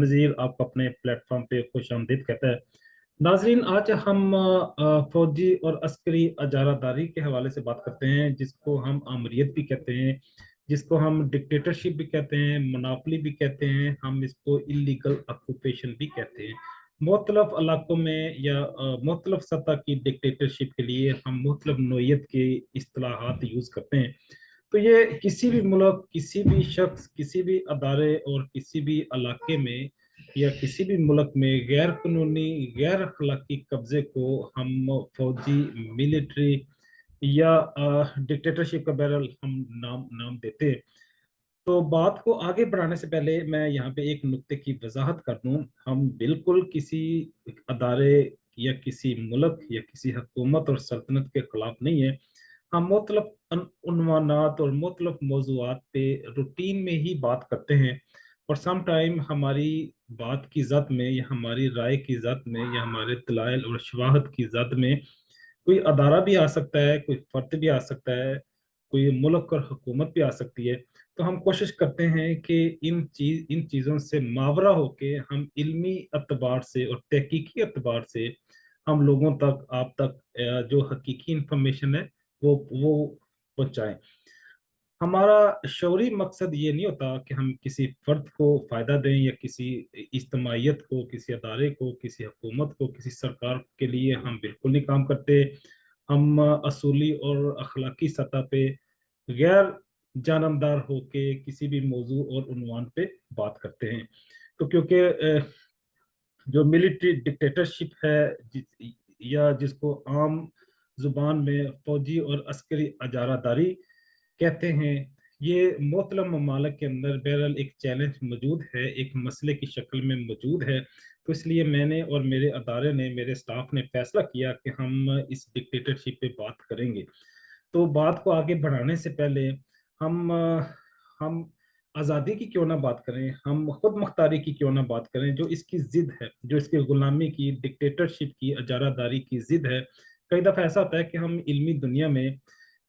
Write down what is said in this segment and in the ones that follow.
नज़ीर आपको अपने प्लेटफॉर्म पे खुश आमदीद कहता है। नाजरीन, आज हम फौजी और अस्करी अजारादारी के हवाले से बात करते हैं, जिसको हम आमरीत भी कहते हैं, जिसको हम डिक्टेटरशिप भी कहते हैं, मोनोपोली भी कहते हैं, हम इसको इलीगल ऑक्यूपेशन भी कहते हैं। मुख्तलिफ इलाकों में या मुख्तलिफ सतह की डिक्टेटरशिप के लिए हम मुख्तलिफ नोयत के इस्तिलाहात यूज़ करते हैं। तो ये किसी भी मुल्क, किसी भी शख्स, किसी भी अदारे और किसी भी इलाके में या किसी भी मुल्क में गैर कानूनी, गैर अखलाकी कब्जे को हम फौजी, मिलिट्री या डिक्टेटरशिप का बहरहाल हम नाम नाम देते हैं। तो बात को आगे बढ़ाने से पहले मैं यहाँ पे एक नुक्ते की वजाहत कर दूं। हम बिल्कुल किसी अदारे या किसी मुल्क या किसी हुकूमत और सल्तनत के खिलाफ नहीं है। हम मुख्तलिफ उन्वानात और मुख्तलिफ मौज़ूआत पे रूटीन में ही बात करते हैं, और सम टाइम हमारी बात की ज़द में या हमारी राय की ज़द में या हमारे दलाइल और शवाहद की ज़द में कोई अदारा भी आ सकता है, कोई फर्द भी आ सकता है, कोई मुल्क और हुकूमत भी आ सकती है। तो हम कोशिश करते हैं कि इन चीज़ों से मावरा होके हम इल्मी एतबार से और तहकीकी एतबार से हम लोगों तक, आप तक जो हकीकी इंफॉर्मेशन है वो पहुंचाएं। हमारा शौरी मकसद ये नहीं होता कि हम किसी फर्द को फायदा दें या किसी इज्तमाहियत को, किसी अदारे को, किसी हुकूमत को, किसी सरकार के लिए हम बिल्कुल नहीं काम करते। हम असूली और अखलाकी सतह पे गैर जानमदार होके किसी भी मौजू और उन्वान पे बात करते हैं। तो क्योंकि जो मिलिट्री डिक्टेटरशिप है, या जिसको आम जुबान में फौजी और अस्करी अजारादारी कहते हैं, ये मुख्तलिफ ममालिक के अंदर बहरहाल एक चैलेंज मौजूद है, एक मसले की शक्ल में मौजूद है। तो इसलिए मैंने और मेरे अदारे ने, मेरे स्टाफ ने फैसला किया कि हम इस डिक्टेटरशिप पे बात करेंगे। तो बात को आगे बढ़ाने से पहले हम आज़ादी की क्यों ना बात करें, हम खुद मुख्तारी की क्यों ना बात करें, जो इसकी जिद है, जो इसकी गुलामी की, डिक्टेटरशिप की, अजारादारी की जिद है। कई दफ़ा ऐसा होता है कि हम इल्मी दुनिया में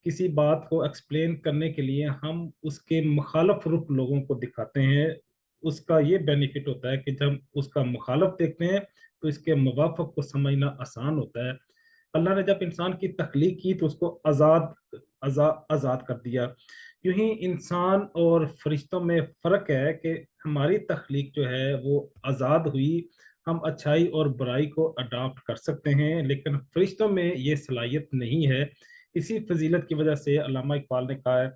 किसी बात को एक्सप्लेन करने के लिए हम उसके मुखालफ रुख लोगों को दिखाते हैं। उसका ये बेनिफिट होता है कि जब उसका मुखालफ देखते हैं तो इसके मुवाफक को समझना आसान होता है। अल्लाह ने जब इंसान की तख्लीक की तो उसको आज़ाद कर दिया। यूं ही इंसान और फरिश्तों में फ़र्क है कि हमारी तख्लीक जो है वो आज़ाद हुई, हम अच्छाई और बुराई को अडाप्ट कर सकते हैं, लेकिन फरिश्तों में ये सलाहियत नहीं है। इसी फजीलत की वजह से अल्लामा इकबाल ने कहा है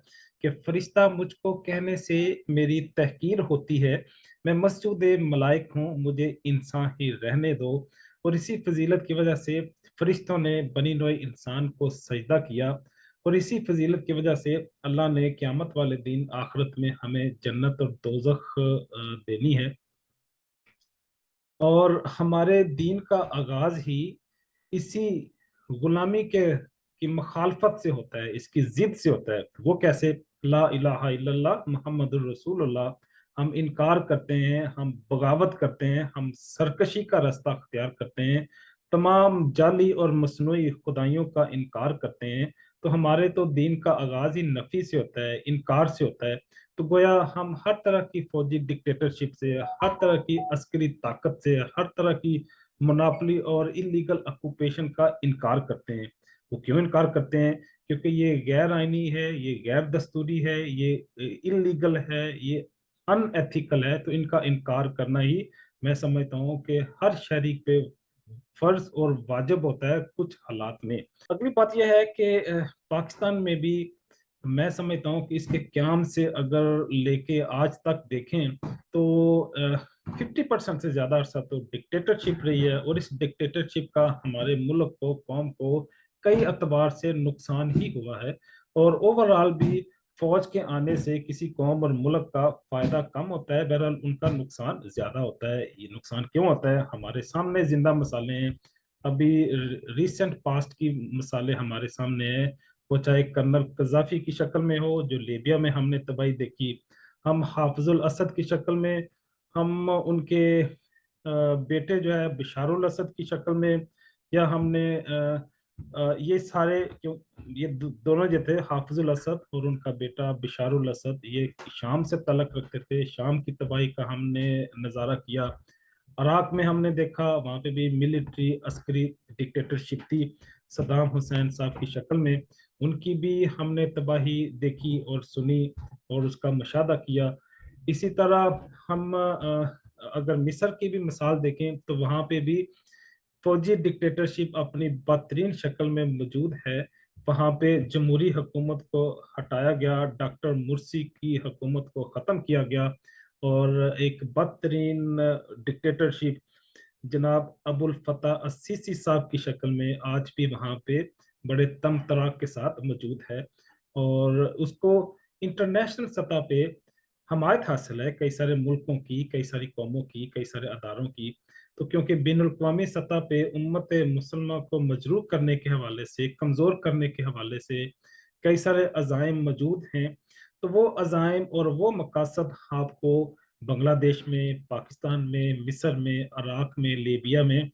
कि फरिश्ता मुझको कहने से मेरी तहकीर होती है, मैं मस्जूद मलाइक हूँ, मुझे इंसान ही रहने दो। और इसी फजीलत की वजह से फरिश्तों ने बनी नोए इंसान को सजदा किया, और इसी फजीलत की वजह से अल्लाह ने क़यामत वाले दिन आखिरत में हमें जन्नत और दोज़ख देनी है। और हमारे दीन का आगाज ही इसी गुलामी के की मुखालफत से होता है, इसकी जिद से होता है। वो कैसे? ला इलाहा इल्लल्लाह मुहम्मदुर रसूलुल्लाह। हम इनकार करते हैं, हम बगावत करते हैं, हम सरकशी का रास्ता अख्तियार करते हैं, तमाम जाली और मसनूई खुदाइयों का इनकार करते हैं। तो हमारे तो दीन का आगाज ही नफी से होता है, इनकार से होता है। तो गोया हम हर तरह की फौजी डिक्टेटरशिप से, हर तरह की अस्करी ताकत से, हर तरह की मोनोपोली और इलीगल ऑक्यूपेशन का इनकार करते हैं। वो क्यों इनकार करते हैं? क्योंकि ये गैर आइनी है, ये गैर दस्तूरी है, ये इलीगल है, ये अनएथिकल है। तो इनका इनकार करना ही मैं समझता हूँ कि हर शहरी पे फर्ज और वाजिब होता है कुछ हालात में। अगली बात यह है कि पाकिस्तान में भी मैं समझता हूँ कि इसके क्याम से अगर लेके आज तक देखें तो 50% से ज़्यादा अरसा तो डिक्टेटरशिप रही है, और इस डिक्टेटरशिप का हमारे मुल्क को, कौम को कई अतबार से नुकसान ही हुआ है। और ओवरऑल भी फौज के आने से किसी कौम और मुल्क का फायदा कम होता है, बहरहाल उनका नुकसान ज्यादा होता है। ये नुकसान क्यों होता है? हमारे सामने जिंदा मिसालें हैं। अभी रिसेंट पास्ट की मिसालें हमारे सामने है। वो चाहे कर्नल कजाफी की शक्ल में हो, जो लीबिया में हमने तबाही देखी, हम हाफिजुल असद की शक्ल में, हम उनके बेटे जो है बिशारुल असद की शक्ल में, या हमने ये सारे जो ये दोनों जो थे, हाफिजुल असद और उनका बेटा बिशारुल असद, ये शाम से तलक रखते थे। शाम की तबाही का हमने नज़ारा किया। इराक में हमने देखा, वहाँ पे भी मिलिट्री अस्करी डिक्टेटरशिप थी सदाम हुसैन साहब की शक्ल में। उनकी भी हमने तबाही देखी और सुनी और उसका मुशाहदा किया। इसी तरह हम अगर मिस्र की भी मिसाल देखें तो वहाँ पे भी फौजी डिक्टेटरशिप अपनी बदतरीन शक्ल में मौजूद है। वहाँ पे जमहूरी हुकूमत को हटाया गया, डॉक्टर मुर्सी की हुकूमत को ख़त्म किया गया, और एक बदतरीन डिक्टेटरशिप जनाब अबुल फतह अस्सीसी साहब की शक्ल में आज भी वहाँ पे बड़े तम तराक के साथ मौजूद है। और उसको इंटरनेशनल सतह पे हमायत हासिल है कई सारे मुल्कों की, कई सारी कौमों की, कई सारे अदारों की। तो क्योंकि बिन अवी सतह पे उम्मत मुसलमान को मजरूह करने के हवाले से, कमज़ोर करने के हवाले से कई सारे अज़ाइम मौजूद हैं, तो वो अज़ाइम और वो मकासद आपको बांग्लादेश में, पाकिस्तान में, मिस्र में, इराक में, लीबिया में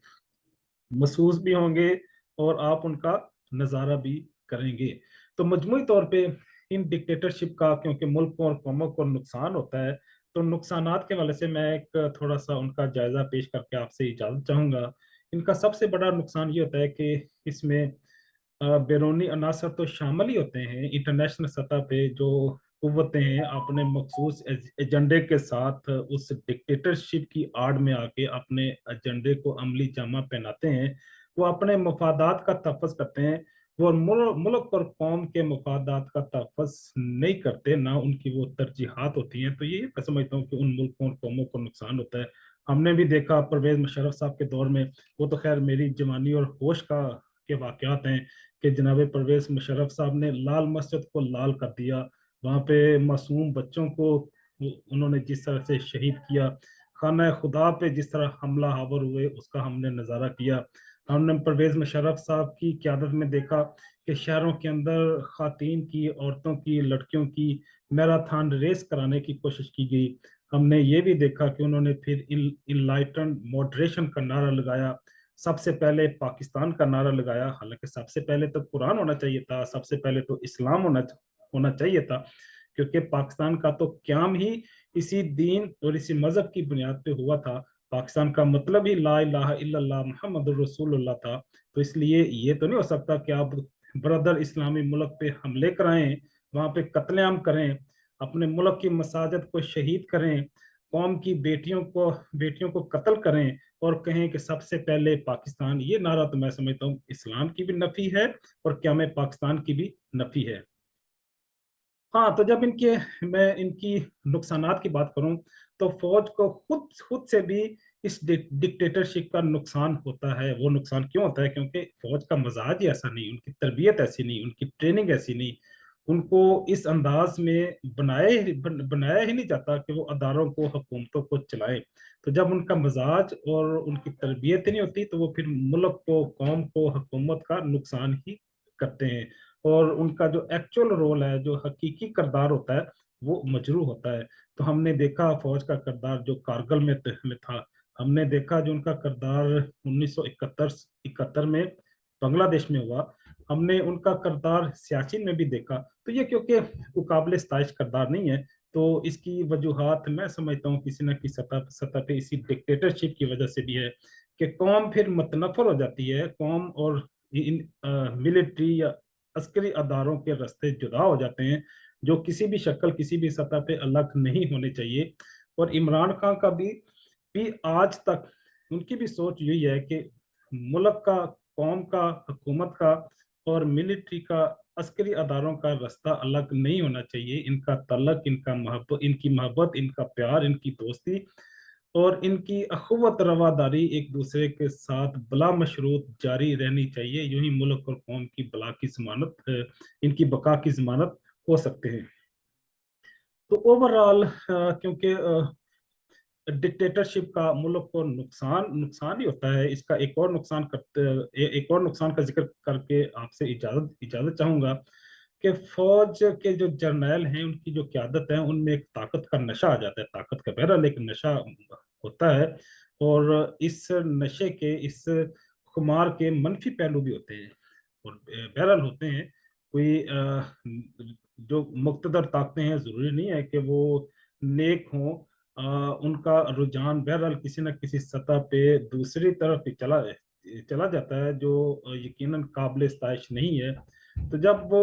महसूस भी होंगे और आप उनका नज़ारा भी करेंगे। तो मजमूई तौर पे इन डिक्टेटरशिप का क्योंकि मुल्कों और कौमों को नुकसान होता है, तो नुकसानात के वाले से मैं एक थोड़ा सा उनका जायजा पेश करके आपसे इजाज़त चाहूँगा। इनका सबसे बड़ा नुकसान ये होता है कि इसमें बैरूनी अनासर तो शामिल ही होते हैं। इंटरनेशनल सतह पे जो कुव्वतें हैं अपने मखसूस एजेंडे के साथ उस डिक्टेटरशिप की आड़ में आके अपने एजेंडे को अमली जामा पहनाते हैं। वो अपने मफादात का तहफ़्फ़ुज़ करते हैं। वो मुल्क और कौम के मफादात का तहफ़्फ़ुज़ नहीं करते, ना उनकी वो तरजीहात होती हैं। तो ये मैं समझता हूँ कि उन मुल्कों और कौमों को नुकसान होता है। हमने भी देखा परवेज मुशर्रफ साहब के दौर में, वो तो खैर मेरी जवानी और होश का के वाक़यात हैं कि जनाब परवेज मुशर्रफ साहब ने लाल मस्जिद को लाल कर दिया। वहाँ पे मासूम बच्चों को उन्होंने जिस तरह से शहीद किया, खाना खुदा पे जिस तरह हमला हावर हुए, उसका हमने नज़ारा किया। हमने परवेज मुशर्रफ साहब की क़यादत में देखा कि शहरों के अंदर खातीन की, औरतों की, लड़कियों की मैराथन रेस कराने की कोशिश की गई। हमने ये भी देखा कि उन्होंने फिर इनलाइटन मॉडरेशन का नारा लगाया, सबसे पहले पाकिस्तान का नारा लगाया। हालांकि सबसे पहले तो कुरान होना चाहिए था, सबसे पहले तो इस्लाम होना चाहिए था, क्योंकि पाकिस्तान का तो क्याम ही इसी दीन और इसी मजहब की बुनियाद पे हुआ था। पाकिस्तान का मतलब ही ला इलाहा इल्लल्लाह मुहम्मदुर रसूलुल्लाह था। तो इसलिए ये तो नहीं हो सकता कि आप ब्रदर इस्लामी मुल्क पे हमले कराएं, वहां पे कत्लेआम करें, अपने मुल्क की मसाजिद को शहीद करें, कौम की बेटियों को कत्ल करें और कहें कि सबसे पहले पाकिस्तान। ये नारा तो मैं समझता हूँ इस्लाम की भी नफी है और क्या मैं पाकिस्तान की भी नफी है। हाँ, तो जब मैं इनकी नुकसानात की बात करूं, तो फौज को खुद खुद से भी इस डिक्टेटरशिप का नुकसान होता है। वो नुकसान क्यों होता है? क्योंकि फौज का मजाज ही ऐसा नहीं, उनकी तरबियत ऐसी नहीं, उनकी ट्रेनिंग ऐसी नहीं। उनको इस अंदाज में बनाया ही नहीं जाता कि वो अदारों को, हुकूमतों को चलाएं। तो जब उनका मजाज और उनकी तरबियत ही नहीं होती, तो वो फिर मुल्क को, कौम को, हुकूमत का नुकसान ही करते हैं। और उनका जो एक्चुअल रोल है, जो हकीकी किरदार होता है, वो मजरू होता है। तो हमने देखा फौज का किरदार जो कारगिल में था। हमने देखा जो उनका किरदार 1971 71 में बांग्लादेश में हुआ। हमने उनका किरदार सियाचिन में भी देखा। तो ये क्योंकि मुकाबले सताइश किरदार नहीं है, तो इसकी वजूहात मैं समझता हूँ किसी न किसी सतह सतह पे इसी डिक्टेटरशिप की वजह से भी है कि कौम फिर मतनफर हो जाती है। कौम और इन मिलिट्री या अस्करी अदारों के रास्ते जुदा हो जाते हैं, जो किसी भी शक्ल, किसी भी सतह पे अलग नहीं होने चाहिए। और इमरान खान का भी आज तक उनकी भी सोच यही है कि मुल्क का, कौम का, हुकूमत का और मिलिट्री का, अस्करी अदारों का रास्ता अलग नहीं होना चाहिए। इनका तल्लक, इनकी मोहब्बत, इनका प्यार, इनकी दोस्ती और इनकी अखुवत रवादारी एक दूसरे के साथ बला मशरूत जारी रहनी चाहिए। यूं ही मुल्क और कौम की बला की जमानत, इनकी बका की जमानत हो सकते हैं। तो ओवरऑल क्योंकि डिक्टेटरशिप का मुल्क को नुकसान नुकसान ही होता है। इसका एक और नुकसान का जिक्र करके आपसे इजाजत इजाजत चाहूंगा कि फौज के जो जर्नैल हैं, उनकी जो क्यादत है, उनमें एक ताकत का नशा आ जाता है। ताकत का बहरहाल एक नशा होता है, और इस नशे के, इस खुमार के मनफी पहलू भी होते हैं और बहरहाल होते हैं। कोई जो मुक्तदर ताकतें हैं, जरूरी नहीं है कि वो नेक हों। उनका रुझान बहरहाल किसी न किसी सतह पे दूसरी तरफ ही चला चला जाता है, जो यकीनन काबिल इस्ताइश नहीं है। तो जब वो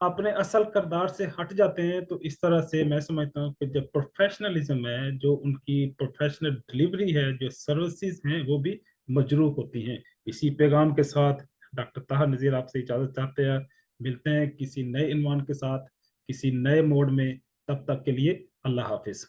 अपने असल किरदार से हट जाते हैं, तो इस तरह से मैं समझता हूँ कि जो प्रोफेशनलिज्म है, जो उनकी प्रोफेशनल डिलीवरी है, जो सर्विसेज हैं, वो भी मजरूह होती हैं। इसी पैगाम के साथ डॉक्टर ताहा नज़ीर आपसे इजाज़त चाहते हैं। मिलते हैं किसी नए इन्वान के साथ, किसी नए मोड में। तब तक के लिए अल्लाह हाफिज।